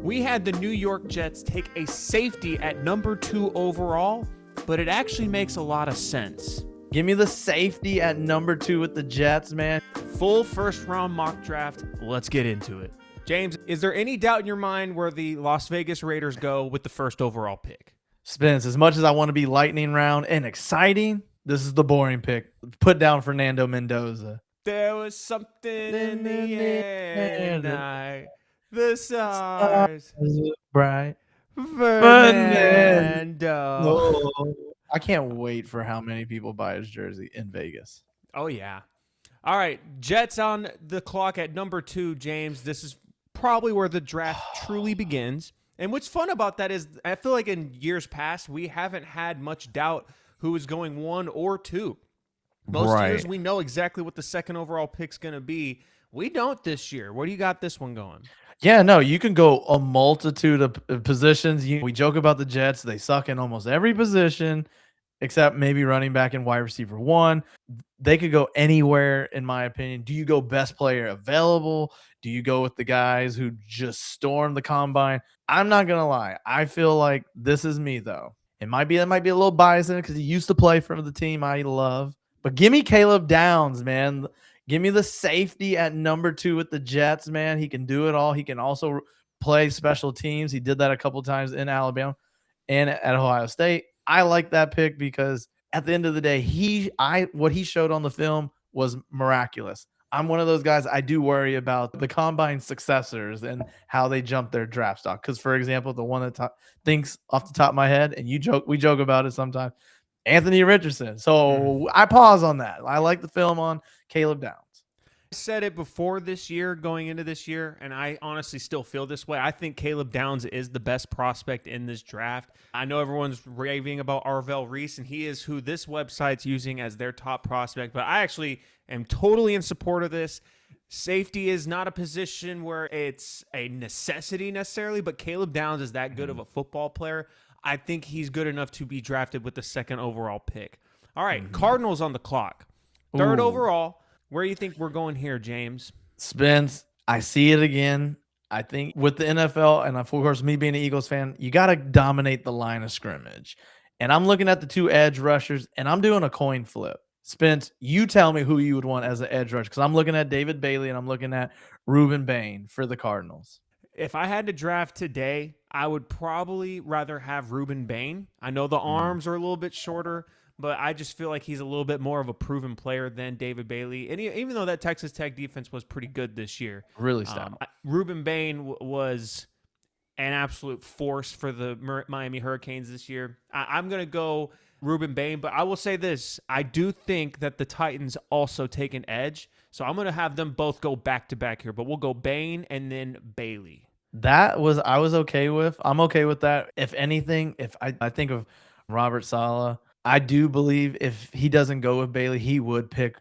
We had the New York Jets take a safety at number 2 overall, but it actually makes a lot of sense. Give me the safety at number 2 with the Jets, man. Full first-round mock draft. Let's get into it. James, is there any doubt in your mind where the Las Vegas Raiders go with the first overall pick? Spence, as much as I want to be lightning round and exciting, this is the boring pick. Put down Fernando Mendoza. There was something in the air tonight. The stars bright. Fernando. I can't wait for how many people buy his jersey in Vegas. Oh, yeah. All right. Jets on the clock at number 2, James. This is probably where the draft truly begins. And what's fun about that is I feel like in years past, we haven't had much doubt who is going 1 or 2. Most years we know exactly what the second overall pick's going to be. We don't this year. Where do you got this one going? Yeah, no, you can go a multitude of positions. We joke about the Jets. They suck in almost every position except maybe running back and wide receiver 1. They could go anywhere, in my opinion. Do you go best player available? Do you go with the guys who just stormed the combine? I'm not going to lie. I feel like this is me, though. It might be a little biased in it because he used to play for the team I love. But give me Caleb Downs, man. Give me the safety at number 2 with the Jets, man. He can do it all. He can also play special teams. He did that a couple times in Alabama and at Ohio State. I like that pick because at the end of the day, what he showed on the film was miraculous. I'm one of those guys I do worry about the combine successors and how they jump their draft stock. Because, for example, the one that thinks off the top of my head, and we joke about it sometimes, Anthony Richardson. So I pause on that. I like the film on Caleb Downs. I said it before this year, going into this year, and I honestly still feel this way. I think Caleb Downs is the best prospect in this draft. I know everyone's raving about Arvell Reese, and he is who this website's using as their top prospect, but I actually am totally in support of this. Safety is not a position where it's a necessity necessarily, but Caleb Downs is that good of a football player. I think he's good enough to be drafted with the second overall pick. All right, Cardinals on the clock. Third overall. Where do you think we're going here, James? Spence, I see it again. I think with the NFL, and of course, me being an Eagles fan, you got to dominate the line of scrimmage. And I'm looking at the 2 edge rushers, and I'm doing a coin flip. Spence, you tell me who you would want as an edge rusher, because I'm looking at David Bailey, and I'm looking at Reuben Bain for the Cardinals. If I had to draft today, I would probably rather have Reuben Bain. I know the arms are a little bit shorter, but I just feel like he's a little bit more of a proven player than David Bailey. And even though that Texas Tech defense was pretty good this year. Really stout. Reuben Bain was an absolute force for the Miami Hurricanes this year. I'm going to go Reuben Bain, but I will say this. I do think that the Titans also take an edge. So I'm going to have them both go back-to-back here. But we'll go Bain and then Bailey. I was okay with. I'm okay with that. If anything, if I think of Robert Saleh, I do believe if he doesn't go with Bailey, he would pick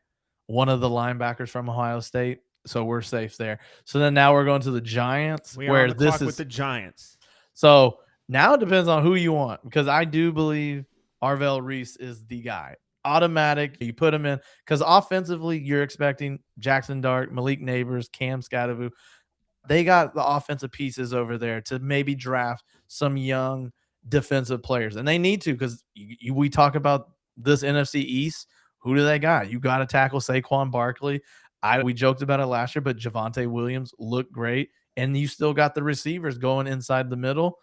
one of the linebackers from Ohio State. So we're safe there. So then now we're going to the Giants. We are on the clock with the Giants. So now it depends on who you want, because I do believe Arvell Reese is the guy. Automatic. You put him in because offensively, you're expecting Jackson Dart, Malik Neighbors, Cam Scadaboo. They got the offensive pieces over there to maybe draft some young defensive players, and they need to, because we talk about this NFC East. Who do they got? You got to tackle Saquon Barkley. We joked about it last year, but Javonte Williams looked great, and you still got the receivers going inside the middle.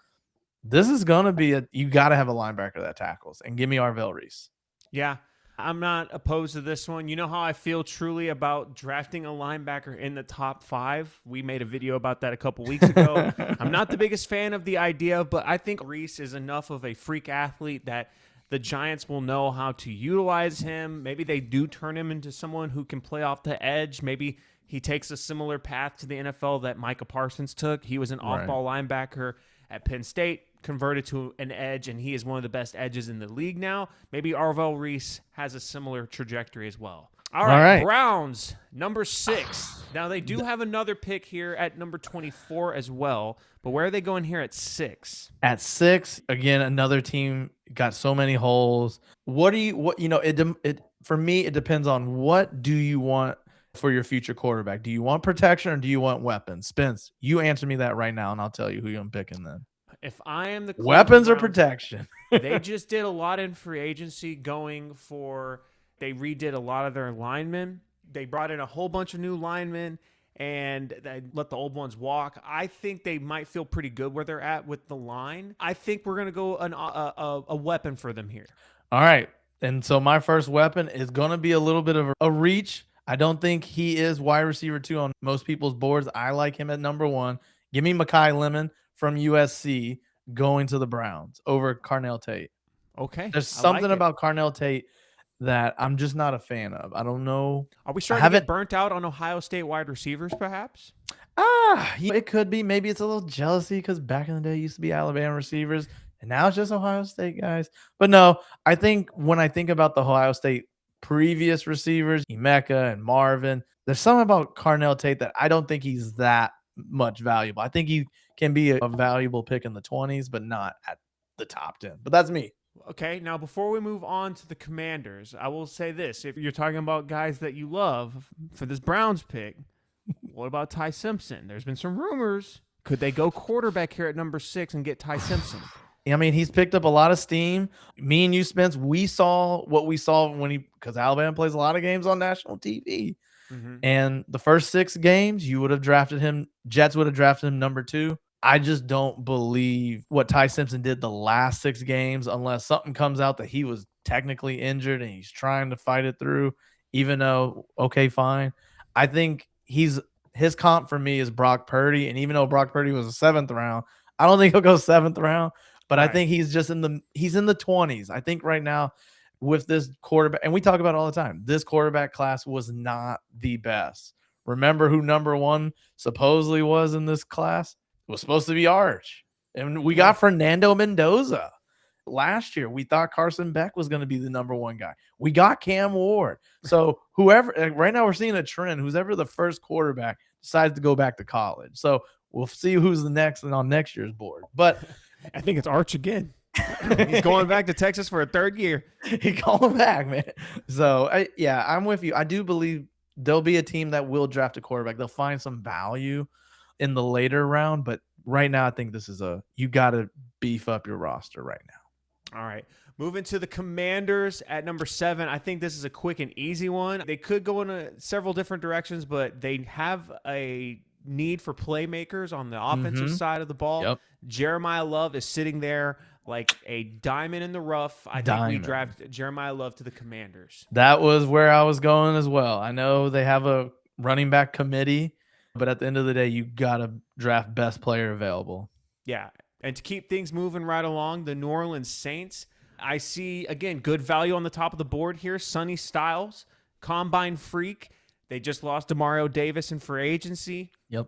This is going to be you got to have a linebacker that tackles, and give me Arvell Reese. Yeah, I'm not opposed to this one. You know how I feel truly about drafting a linebacker in the top 5? We made a video about that a couple weeks ago. I'm not the biggest fan of the idea, but I think Reese is enough of a freak athlete that the Giants will know how to utilize him. Maybe they do turn him into someone who can play off the edge. Maybe he takes a similar path to the NFL that Micah Parsons took. He was an off-ball linebacker at Penn State, converted to an edge, and he is one of the best edges in the league now. Maybe Arvell Reese has a similar trajectory as well. All right. Browns, number 6. Now, they do have another pick here at number 24 as well, but where are they going here at 6? At 6, again, another team got so many holes. For me, it depends on what do you want for your future quarterback? Do you want protection or do you want weapons? Spence, you answer me that right now, and I'll tell you who I'm picking then. If I am the Cleveland Weapons or Browns, protection? they just did a lot in free agency they redid a lot of their linemen. They brought in a whole bunch of new linemen and they let the old ones walk. I think they might feel pretty good where they're at with the line. I think we're going to go a weapon for them here. All right. And so my first weapon is going to be a little bit of a reach. I don't think he is wide receiver 2 on most people's boards. I like him at number 1. Give me Makai Lemon from USC going to the Browns over Carnell Tate. Okay. There's something about Carnell Tate that I'm just not a fan of. I don't know. Are we starting to get burnt out on Ohio State wide receivers, perhaps? It could be. Maybe it's a little jealousy because back in the day, it used to be Alabama receivers, and now it's just Ohio State guys. But no, I think when I think about the Ohio State previous receivers, Emeka and Marvin, there's something about Carnell Tate that I don't think he's that much valuable. I think he can be a valuable pick in the 20s, but not at the top 10. But that's me. Okay, now before we move on to the Commanders, I will say this. If you're talking about guys that you love for this Browns pick, what about Ty Simpson? There's been some rumors. Could they go quarterback here at number 6 and get Ty Simpson? I mean, he's picked up a lot of steam. Me and you, Spence, we saw what we saw because Alabama plays a lot of games on national TV. Mm-hmm. And the first 6 games, you would have drafted him. Jets would have drafted him number 2. I just don't believe what Ty Simpson did the last 6 games unless something comes out that he was technically injured and he's trying to fight it through, even though, okay, fine. I think his comp for me is Brock Purdy. And even though Brock Purdy was a 7th round, I don't think he'll go 7th round. But right. I think he's in the 20s. I think right now with this quarterback, and we talk about it all the time, this quarterback class was not the best. Remember who number 1 supposedly was in this class? It was supposed to be Arch. And we got Fernando Mendoza. Last year, we thought Carson Beck was going to be the number 1 guy. We got Cam Ward. So whoever, right now we're seeing a trend. Who's ever the first quarterback decides to go back to college. So we'll see who's the next and on next year's board. But I think it's Arch again. He's going back to Texas for a 3rd year. He's going back, man. So, I'm with you. I do believe there'll be a team that will draft a quarterback. They'll find some value in the later round, but right now I think this is you got to beef up your roster right now. All right. Moving to the Commanders at number 7. I think this is a quick and easy one. They could go in several different directions, but they have a need for playmakers on the offensive side of the ball. Yep. Jeremiyah Love is sitting there like a diamond in the rough. I think we draft Jeremiyah Love to the Commanders. That was where I was going as well. I know they have a running back committee, but at the end of the day, you got to draft best player available. Yeah. And to keep things moving right along, the New Orleans Saints, I see, again, good value on the top of the board here. Sonny Styles, combine freak. They just lost Demario Davis in free agency. Yep.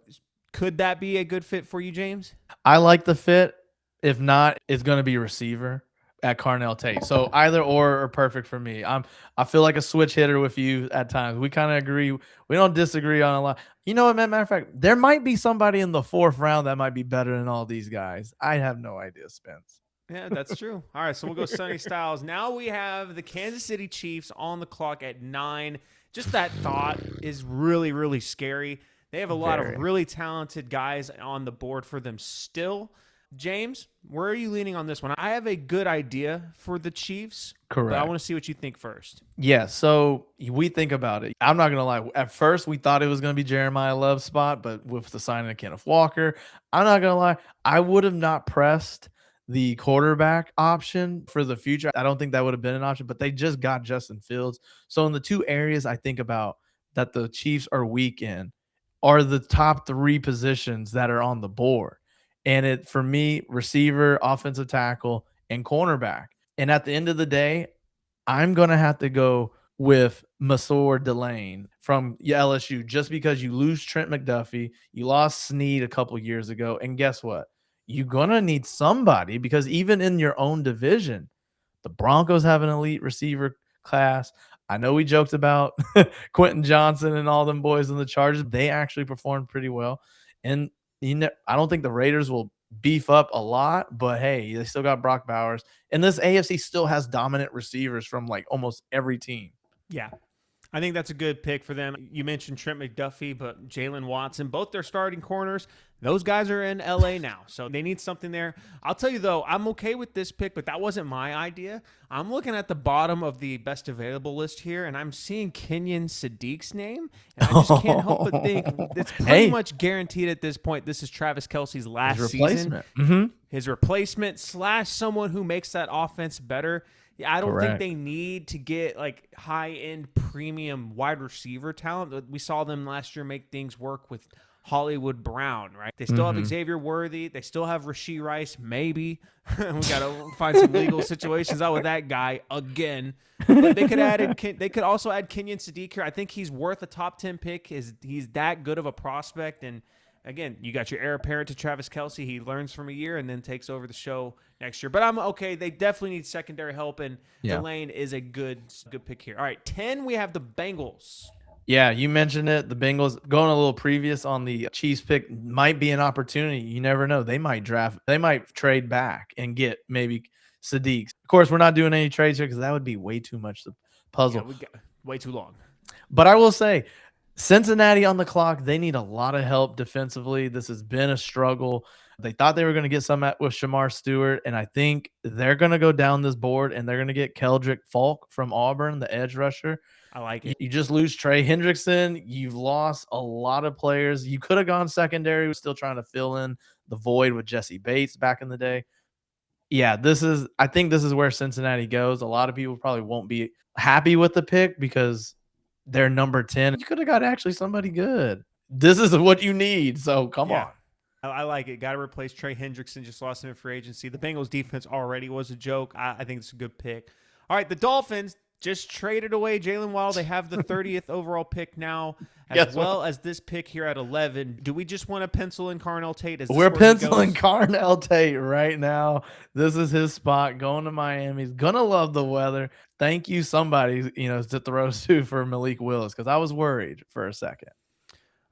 Could that be a good fit for you, James? I like the fit. If not, it's going to be receiver at Carnell Tate. So either or are perfect for me. I feel like a switch hitter with you at times. We kind of agree. We don't disagree on a lot. You know what, man? Matter of fact, there might be somebody in the 4th round that might be better than all these guys. I have no idea, Spence. Yeah, that's true. All right, so we'll go Sonny Styles. Now we have the Kansas City Chiefs on the clock at 9. Just that thought is really, really scary. They have a lot of really talented guys on the board for them still. James, where are you leaning on this one? I have a good idea for the Chiefs. Correct. But I want to see what you think first. Yeah, so we think about it. I'm not going to lie. At first, we thought it was going to be Jeremiyah Love's spot, but with the signing of Kenneth Walker, I'm not going to lie. I would have not pressed the quarterback option for the future. I don't think that would have been an option, but they just got Justin Fields. So in the 2 areas I think about that the Chiefs are weak in are the top 3 positions that are on the board. And for me, receiver, offensive tackle, and cornerback. And at the end of the day, I'm going to have to go with Mansoor Delane from LSU just because you lose Trent McDuffie. You lost Snead a couple years ago. And guess what? You're going to need somebody because even in your own division, the Broncos have an elite receiver class. I know we joked about Quentin Johnson and all them boys in the Chargers. They actually performed pretty well. And I don't think the Raiders will beef up a lot, but hey, they still got Brock Bowers. And this AFC still has dominant receivers from like almost every team. Yeah. I think that's a good pick for them. You mentioned Trent McDuffie, but Jalen Watson, both their starting corners, those guys are in LA now. So they need something there. I'll tell you, though, I'm okay with this pick, but that wasn't my idea. I'm looking at the bottom of the best available list here, and I'm seeing Kenyon Sadiq's name. And I just can't help but think it's pretty much guaranteed at this point. This is Travis Kelce's last his replacement. season. His replacement / someone who makes that offense better. Yeah, I don't think they need to get like high-end premium wide receiver talent. We saw them last year make things work with Hollywood Brown, right? They still have Xavier Worthy. They still have Rashee Rice, maybe. We got to find some legal situations out with that guy again. But they could also add Kenyon Sadiq here. I think he's worth a top 10 pick. He's that good of a prospect. And again, you got your heir apparent to Travis Kelce. He learns from a year and then takes over the show next year. But I'm okay. They definitely need secondary help, and Delane is a good pick here. All right, 10, we have the Bengals. Yeah, you mentioned it. The Bengals going a little previous on the Chiefs pick might be an opportunity. You never know. They might trade back and get maybe Sadiq. Of course, we're not doing any trades here because that would be way too much to puzzle. Yeah, we got way too long. But I will say, Cincinnati on the clock, they need a lot of help defensively. This has been a struggle. They thought they were going to get some with Shamar Stewart, and I think they're going to go down this board, and they're going to get Keldric Faulk from Auburn, the edge rusher. I like it. You just lose Trey Hendrickson. You've lost a lot of players. You could have gone secondary. We're still trying to fill in the void with Jesse Bates back in the day. Yeah, I think this is where Cincinnati goes. A lot of people probably won't be happy with the pick because they're number 10. You could have got actually somebody good. This is what you need. So come on. I like it. Got to replace Trey Hendrickson. Just lost him in free agency. The Bengals defense already was a joke. I think it's a good pick. All right, the Dolphins just traded away Jalen Waddle. They have the 30th overall pick now, as well as this pick here at 11. Do we just want to pencil in Carnell Tate? We're penciling Carnell Tate right now. This is his spot. Going to Miami. He's going to love the weather. Thank you, somebody, to throw to for Malik Willis, because I was worried for a second.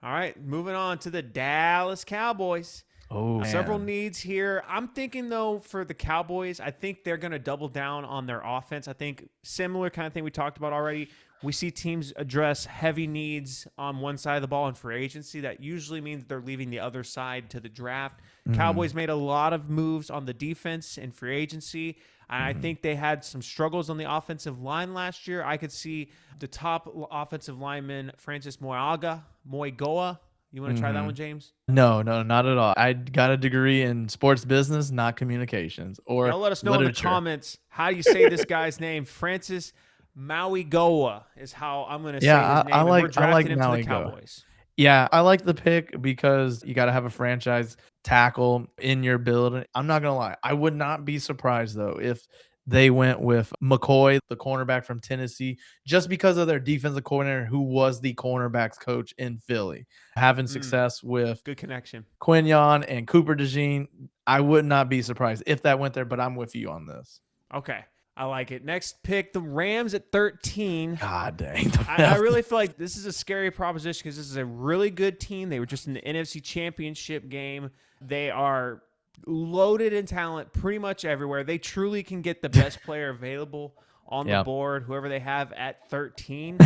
All right, moving on to the Dallas Cowboys. Oh, several needs here. I'm thinking, though, for the Cowboys, I think they're going to double down on their offense. I think similar kind of thing we talked about already. We see teams address heavy needs on one side of the ball in free agency. That usually means they're leaving the other side to the draft. Cowboys made a lot of moves on the defense in free agency. And I think they had some struggles on the offensive line last year. I could see the top offensive lineman, Francis Mauigoa. You want to try that one, James? No, not at all. I got a degree in sports business, not communications or let us know literature. In the comments how you say this guy's name. Francis Mauigoa is how I'm going to say his name. I like him to the Mauigoa. Cowboys. Yeah, I like the pick because you got to have a franchise tackle in your building. I'm not going to lie. I would not be surprised, though, if they went with McCoy, the cornerback from Tennessee, just because of their defensive coordinator who was the cornerbacks coach in Philly. Having success with good connection, Kenyon and Cooper DeJean. I would not be surprised if that went there, but I'm with you on this. Okay. I like it. Next pick, the Rams at 13. God dang. I really feel like this is a scary proposition because this is a really good team. They were just in the NFC Championship game. They are loaded in talent pretty much everywhere. They truly can get the best player available on the board, whoever they have at 13.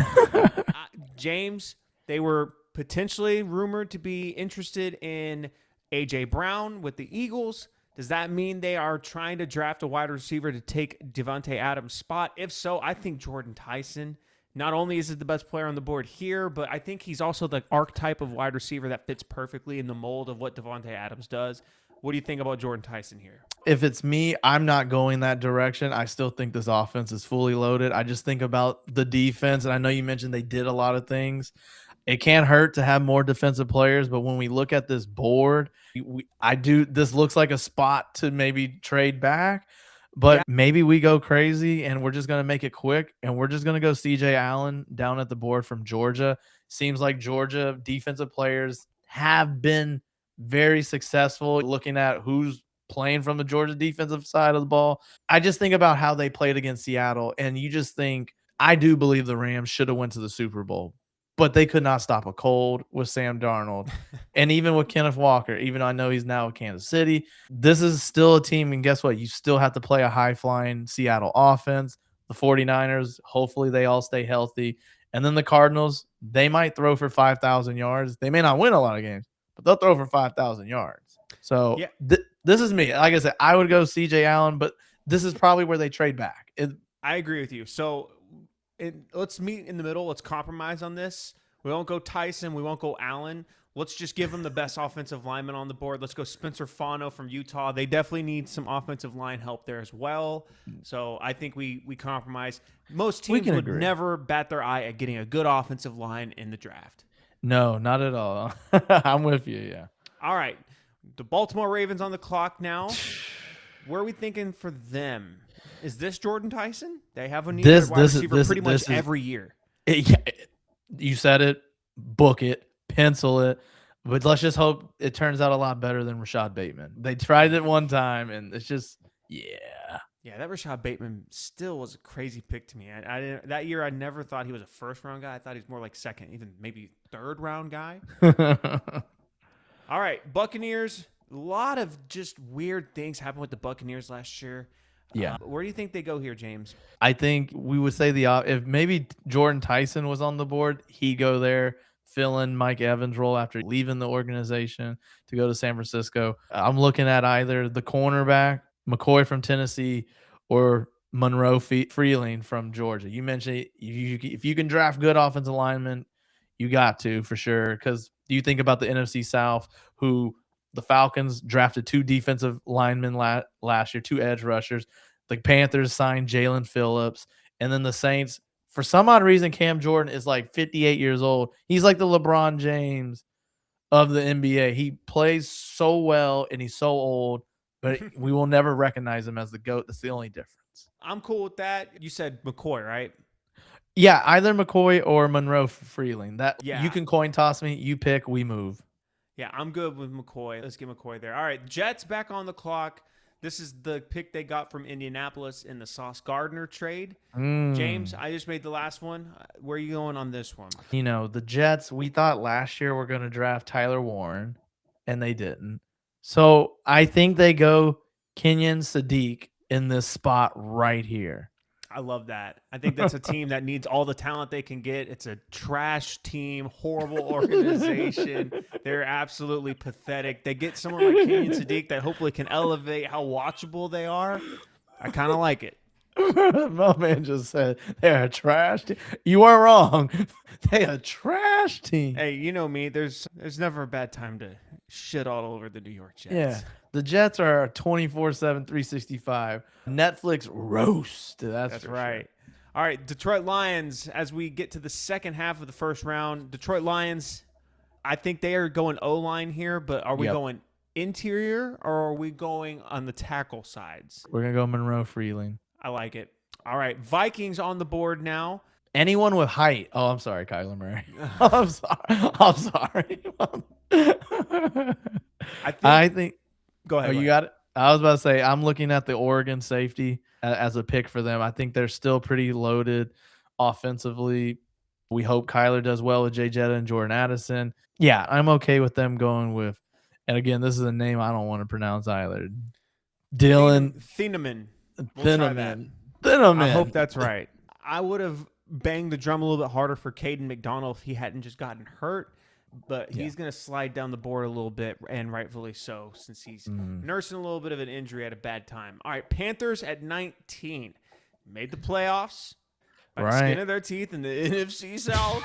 James, they were potentially rumored to be interested in A.J. Brown with the Eagles. Does that mean they are trying to draft a wide receiver to take Devontae Adams' spot? If so, I think Jordyn Tyson, not only is he the best player on the board here, but I think he's also the archetype of wide receiver that fits perfectly in the mold of what Devontae Adams does. What do you think about Jordyn Tyson here? If it's me, I'm not going that direction. I still think this offense is fully loaded. I just think about the defense, and I know you mentioned they did a lot of things. It can't hurt to have more defensive players, but when we look at this board, this looks like a spot to maybe trade back, but maybe we go crazy and we're just going to make it quick and we're just going to go CJ Allen down at the board from Georgia. Seems like Georgia defensive players have been very successful looking at who's playing from the Georgia defensive side of the ball. I just think about how they played against Seattle, and you just think, I do believe the Rams should have went to the Super Bowl, but they could not stop a cold with Sam Darnold. And even with Kenneth Walker, even though I know he's now with Kansas City, this is still a team. And guess what? You still have to play a high-flying Seattle offense. The 49ers, hopefully they all stay healthy. And then the Cardinals, they might throw for 5,000 yards. They may not win a lot of games, but they'll throw for 5,000 yards. So Yeah. This is me. Like I said, I would go CJ Allen, but this is probably where they trade back. I agree with you. So let's meet in the middle. Let's compromise on this. We won't go Tyson. We won't go Allen. Let's just give them the best offensive lineman on the board. Let's go Spencer Fano from Utah. They definitely need some offensive line help there as well. So I think we compromise. Most teams would never bat their eye at getting a good offensive line in the draft. No, not at all. I'm with you, yeah. All right. The Baltimore Ravens on the clock now. Where are we thinking for them? Is this Jordyn Tyson? They have a need at wide receiver pretty much every year. You said it. Book it. Pencil it. But let's just hope it turns out a lot better than Rashad Bateman. They tried it one time, and it's just, yeah. Yeah, that Rashad Bateman still was a crazy pick to me. I didn't, that year, I never thought he was a first-round guy. I thought he was more like second, even maybe third-round guy. All right, Buccaneers. A lot of just weird things happened with the Buccaneers last year. Yeah. Where do you think they go here, James? I think we would say if maybe Jordyn Tyson was on the board, he'd go there, fill in Mike Evans' role after leaving the organization to go to San Francisco. I'm looking at either the cornerback, McCoy from Tennessee, or Monroe Freeling from Georgia. You mentioned if you can draft good offensive linemen, you got to for sure. Because you think about the NFC South, who the Falcons drafted 2 defensive linemen last year, 2 edge rushers. The Panthers signed Jalen Phillips. And then the Saints, for some odd reason, Cam Jordan is like 58 years old. He's like the LeBron James of the NBA. He plays so well, and he's so old, but we will never recognize him as the GOAT. That's the only difference. I'm cool with that. You said McCoy, right? Yeah, either McCoy or Monroe Freeling. Yeah. You can coin toss me. You pick, we move. Yeah, I'm good with McCoy. Let's get McCoy there. All right, Jets back on the clock. This is the pick they got from Indianapolis in the Sauce Gardner trade. James, I just made the last one. Where are you going on this one? You know, the Jets, we thought last year we're going to draft Tyler Warren, and they didn't. So I think they go Kenyon Sadiq in this spot right here. I love that. I think that's a team that needs all the talent they can get. It's a trash team, horrible organization. They're absolutely pathetic. They get someone like Kenyon Sadiq that hopefully can elevate how watchable they are. I kind of like it. My man just said they're a trash team. You are wrong. They're a trash team. Hey, you know me. There's never a bad time to shit all over the New York Jets. Yeah. The Jets are 24/7, 365. Netflix roast. That's right. Sure. All right, Detroit Lions, as we get to the second half of the first round, Detroit Lions, I think they are going O-line here, but are we going interior or are we going on the tackle sides? We're going to go Monroe Freeling. I like it. All right, Vikings on the board now. Anyone with height. Oh, I'm sorry, Kyler Murray. I'm sorry. I think. Go ahead. Oh, you got it? I was about to say, I'm looking at the Oregon safety as a pick for them. I think they're still pretty loaded offensively. We hope Kyler does well with Jay Jetta and Jordan Addison. Yeah, I'm okay with them going with, and again, this is a name I don't want to pronounce either. Dylan Thieneman. Thieneman. I hope that's right. I would have banged the drum a little bit harder for Caden McDonald if he hadn't just gotten hurt. But he's going to slide down the board a little bit, and rightfully so, since he's nursing a little bit of an injury at a bad time. All right, Panthers at 19. Made the playoffs by the skin of their teeth in the NFC South.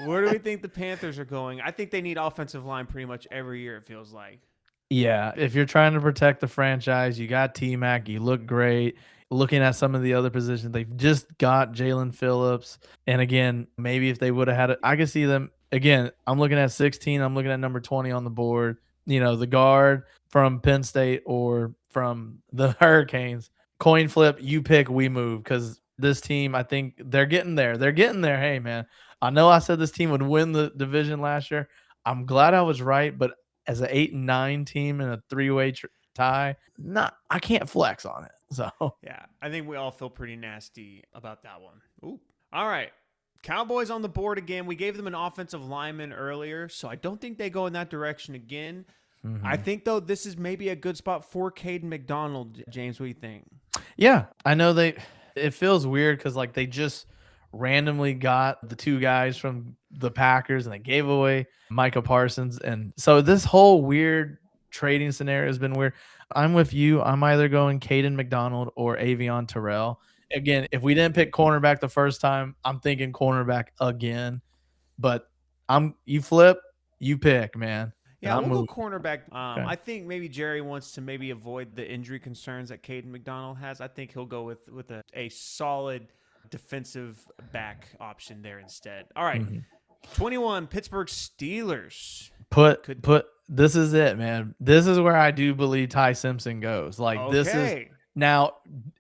Where do we think the Panthers are going? I think they need offensive line pretty much every year, it feels like. Yeah, if you're trying to protect the franchise, you got T-Mac, you look great. Looking at some of the other positions, they've just got Jalen Phillips. And again, maybe if they would have had it, I could see them. Again, I'm looking at 16. I'm looking at number 20 on the board. You know, the guard from Penn State or from the Hurricanes. Coin flip, you pick, we move. Because this team, I think they're getting there. They're getting there. Hey, man, I know I said this team would win the division last year. I'm glad I was right. But as an 8-9 team in a 3-way tie, I can't flex on it. So yeah, I think we all feel pretty nasty about that one. Ooh. All right. Cowboys on the board again. We gave them an offensive lineman earlier, so I don't think they go in that direction again. I think, though, this is maybe a good spot for Caden McDonald. James, what do you think? Yeah, I know it feels weird because, like, they just randomly got the 2 guys from the Packers and they gave away Micah Parsons. And so this whole weird trading scenario has been weird. I'm with you. I'm either going Caden McDonald or Avieon Terrell. Again, if we didn't pick cornerback the first time, I'm thinking cornerback again. But you flip, you pick, man. And Yeah, I'm we'll go moving. cornerback. Okay. I think maybe Jerry wants to maybe avoid the injury concerns that Caden McDonald has. I think he'll go with a solid defensive back option there instead. All right, Mhm. 21 Pittsburgh Steelers. Put this is it, man. This is where I do believe Ty Simpson goes. Like this is Okay. now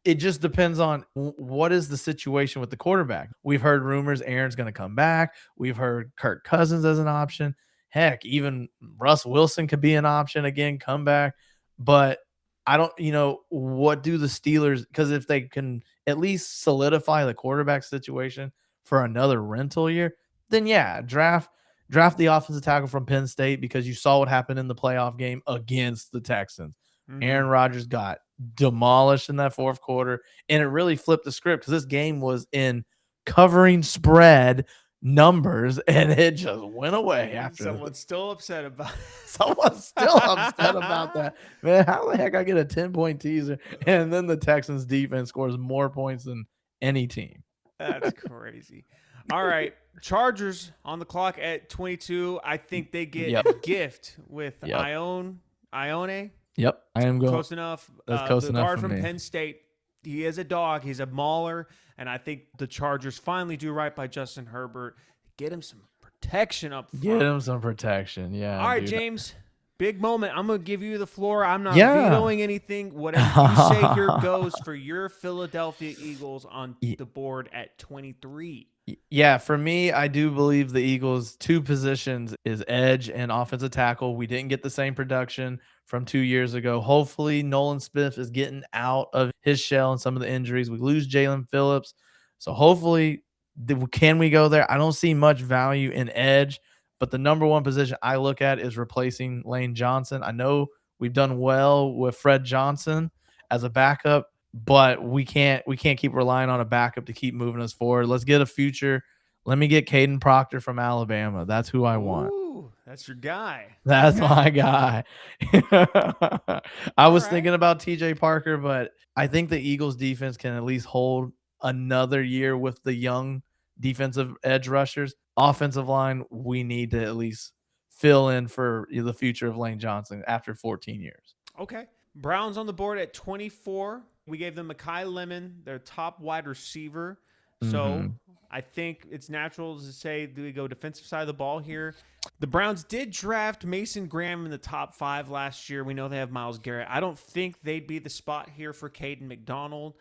it just depends on what is the situation with the quarterback. We've heard rumors Aaron's going to come back. We've heard Kirk Cousins as an option. Heck, even Russ Wilson could be an option again, come back. But I don't, what do the Steelers, because if they can at least solidify the quarterback situation for another rental year, then yeah, draft the offensive tackle from Penn State, because you saw what happened in the playoff game against the Texans. Aaron Rodgers got demolished in that fourth quarter, and it really flipped the script because this game was in covering spread numbers, and it just went away after. Someone's still upset about Someone's still upset about that. Man, how the heck I get a 10-point teaser, and then the Texans defense scores more points than any team? That's crazy. All right. Chargers on the clock at 22. I think they get a gift with Ione. Yep. I am going Close enough. That's close the enough guard for from me. Penn State. He is a dog. He's a mauler. And I think the Chargers finally do right by Justin Herbert. Get him some protection up front. Get him some protection. Yeah. All right, dude. James. Big moment. I'm going to give you the floor. I'm not vetoing anything. Whatever you say here goes for your Philadelphia Eagles on the board at 23. Yeah, for me, I do believe the Eagles' 2 positions is edge and offensive tackle. We didn't get the same production from 2 years ago. Hopefully, Nolan Smith is getting out of his shell and some of the injuries. We lose Jalen Phillips. So hopefully, can we go there? I don't see much value in edge, but the number one position I look at is replacing Lane Johnson. I know we've done well with Fred Johnson as a backup, but we can't keep relying on a backup to keep moving us forward. Let's get a future. Let me get Caden Proctor from Alabama. That's who I want. Ooh, that's your guy. That's my guy. I was thinking about TJ Parker, but I think the Eagles defense can at least hold another year with the young defensive edge rushers. Offensive line, we need to at least fill in for the future of Lane Johnson after 14 years. Okay. Browns on the board at 24. We gave them Makai Lemon, their top wide receiver. So I think it's natural to say, do we go defensive side of the ball here? The Browns did draft Mason Graham in the top 5 last year. We know they have Myles Garrett. I don't think they'd be the spot here for Caden McDonald.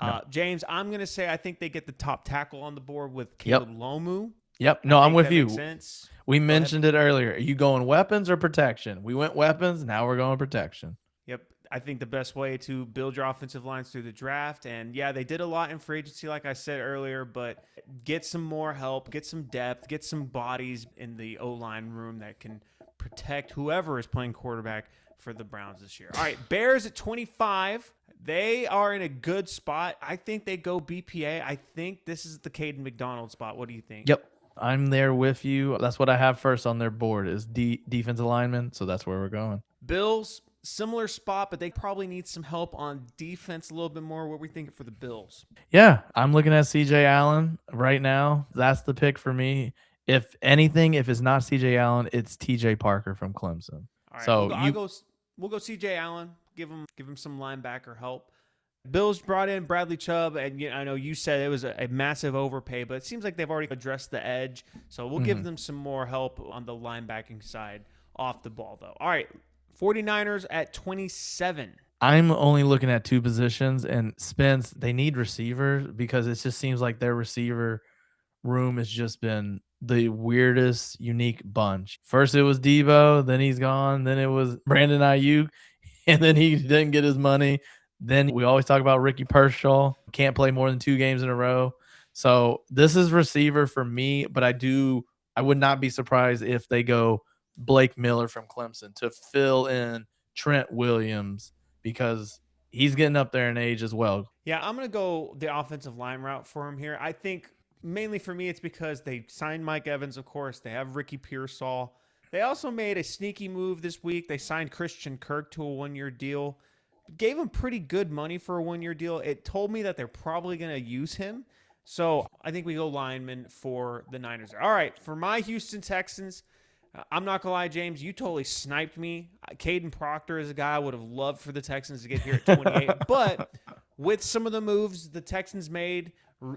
No. James, I'm going to say I think they get the top tackle on the board with Caleb Lomu. Yep. No, I'm with you. Sense. We mentioned it earlier. Are you going weapons or protection? We went weapons. Now we're going protection. Yep. I think the best way to build your offensive lines through the draft. And yeah, they did a lot in free agency, like I said earlier, but get some more help, get some depth, get some bodies in the O-line room that can protect whoever is playing quarterback for the Browns this year. All right, Bears at 25. They are in a good spot. I think they go BPA. I think this is the Caden McDonald spot. What do you think? Yep. I'm there with you. That's what I have first on their board is defensive lineman. So that's where we're going. Bills, similar spot, but they probably need some help on defense a little bit more. What are we thinking for the Bills? Yeah, I'm looking at CJ Allen right now. That's the pick for me. If anything, if it's not CJ Allen, it's TJ Parker from Clemson. All right, so we'll go CJ Allen. Give him some linebacker help. Bills brought in Bradley Chubb, and I know you said it was a massive overpay, but it seems like they've already addressed the edge. So we'll give them some more help on the linebacking side off the ball, though. All right, 49ers at 27. I'm only looking at 2 positions, and Spence, they need receivers because it just seems like their receiver room has just been the weirdest, unique bunch. First it was Debo, then he's gone, then it was Brandon Ayuk, and then he didn't get his money. Then we always talk about Ricky Pershaw. Can't play more than 2 games in a row. So this is receiver for me, but I would not be surprised if they go Blake Miller from Clemson to fill in Trent Williams because he's getting up there in age as well. Yeah, I'm going to go the offensive line route for him here. I think mainly for me, it's because they signed Mike Evans, of course. They have Ricky Pearsall. They also made a sneaky move this week. They signed Christian Kirk to a 1-year deal. Gave him pretty good money for a 1-year deal. It told me that they're probably going to use him. So I think we go lineman for the Niners. All right, for my Houston Texans, I'm not going to lie, James, you totally sniped me. Caden Proctor is a guy I would have loved for the Texans to get here at 28. But with some of the moves the Texans made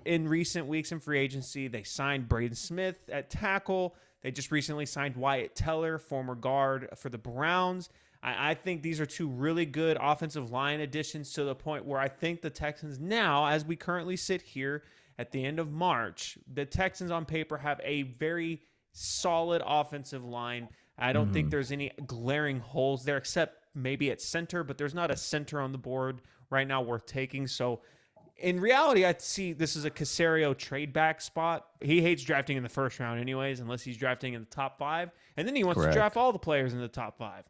in recent weeks in free agency, they signed Braden Smith at tackle. They just recently signed Wyatt Teller, former guard for the Browns. I think these are two really good offensive line additions to the point where I think the Texans now, as we currently sit here at the end of March, the Texans on paper have a very solid offensive line. I don't think there's any glaring holes there except maybe at center, but there's not a center on the board right now worth taking. So in reality, I see this is a Caserio trade back spot. He hates drafting in the first round anyways, unless he's drafting in the top 5. And then he wants to draft all the players in the top 5.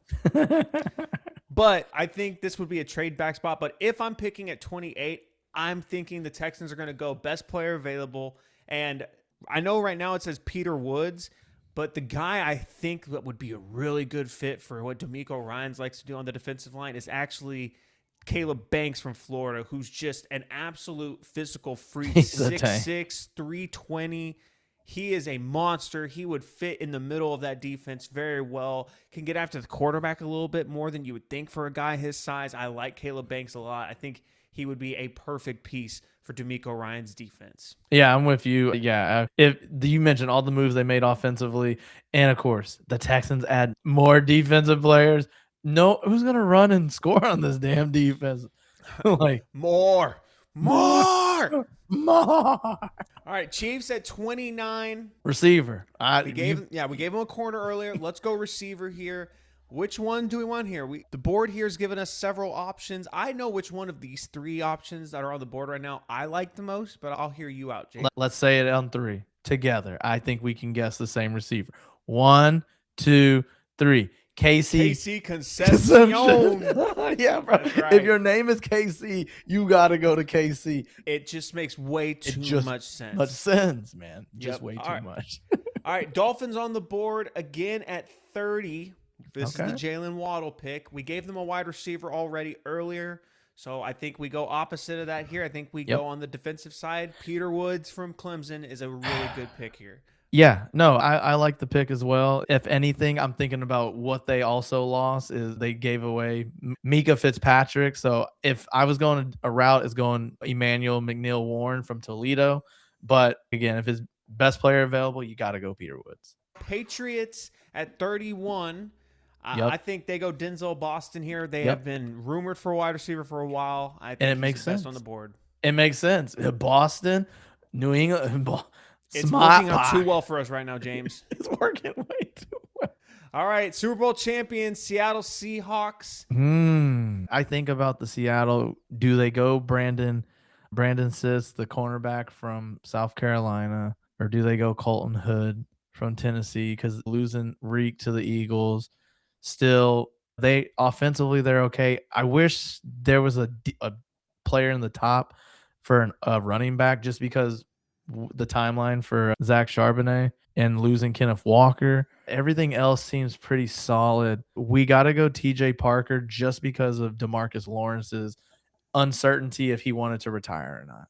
But I think this would be a trade back spot. But if I'm picking at 28, I'm thinking the Texans are going to go best player available. And I know right now it says Peter Woods, but the guy I think that would be a really good fit for what D'Amico Ryans likes to do on the defensive line is actually Caleb Banks from Florida, who's just an absolute physical freak. 6'6", 320. He is a monster. He would fit in the middle of that defense very well. Can get after the quarterback a little bit more than you would think for a guy his size. I like Caleb Banks a lot. I think he would be a perfect piece for D'Amico Ryans' defense. Yeah, I'm with you. Yeah, if you mentioned all the moves they made offensively, and of course the Texans add more defensive players. No, who's gonna run and score on this damn defense? Like more. More. All right, Chiefs at 29. Receiver. We gave him a corner earlier. Let's go receiver here. Which one do we want here? The board here has given us several options. I know which one of these 3 options that are on the board right now I like the most, but I'll hear you out, Jake. Let's say it on 3 together. I think we can guess the same receiver. 1, 2, 3. KC Concepcion. Yeah, bro. Right. If your name is KC, you got to go to KC. It just makes way too much sense. Much sense, man. Just way too much. All right, Dolphins on the board again at 30. This is the Jalen Waddle pick. We gave them a wide receiver already earlier, so I think we go opposite of that here. I think we go on the defensive side. Peter Woods from Clemson is a really good pick here. Yeah, no, I like the pick as well. If anything, I'm thinking about what they also lost is they gave away Mika Fitzpatrick. So if I was going a route, is going Emmanuel McNeil Warren from Toledo. But again, if his best player available, you got to go Peter Woods. Patriots at 31. I think they go Denzel Boston here. They have been rumored for a wide receiver for a while. I think and it makes sense best on the board. It makes sense. Boston, New England. It's working out too well for us right now, James. It's working way too well. All right, Super Bowl champions, Seattle Seahawks. I think about the Seattle. Do they go Brandon Siss, the cornerback from South Carolina, or do they go Colton Hood from Tennessee? Because losing Reek to the Eagles, still they offensively they're okay. I wish there was a player in the top for a running back, just because the timeline for Zach Charbonnet and losing Kenneth Walker. Everything else seems pretty solid. We got to go TJ Parker just because of DeMarcus Lawrence's uncertainty if he wanted to retire or not.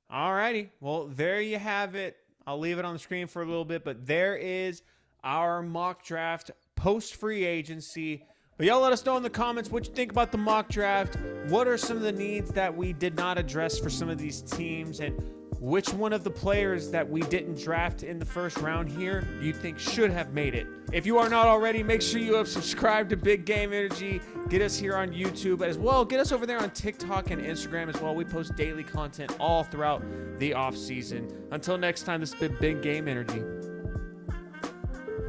All righty. Well, there you have it. I'll leave it on the screen for a little bit, but there is our mock draft post-free agency. But y'all let us know in the comments what you think about the mock draft. What are some of the needs that we did not address for some of these teams? And which one of the players that we didn't draft in the first round here do you think should have made it? If you are not already, make sure you have subscribed to Big Game Energy. Get us here on YouTube as well. Get us over there on TikTok and Instagram as well. We post daily content all throughout the off season. Until next time, this has been Big Game Energy.